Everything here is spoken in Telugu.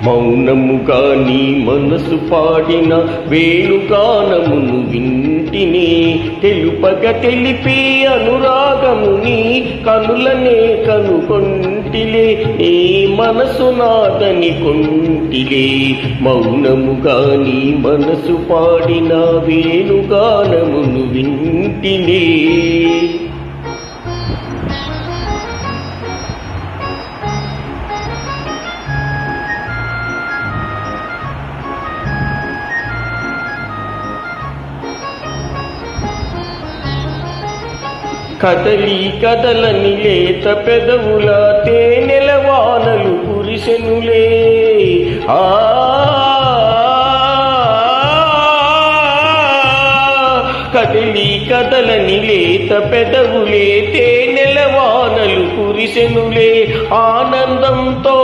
మౌనముగా నీ మనసు పాడిన వేణుగానమును వింటినే తెలుపగ తెలిపి అనురాగముని కనులనే కనుకొంటిలే నీ మనసు నాదని కొంటిలే. మౌనముగా నీ మనసు పాడిన వేణుగానమును వింటినే. కదలి కదలని లేత పెదవుల తేనెల వానలు కురిసెనులే. కదలి కదలని లేత పెదవులే తేనెల వానలు కురిసెనులే. ఆనందంతో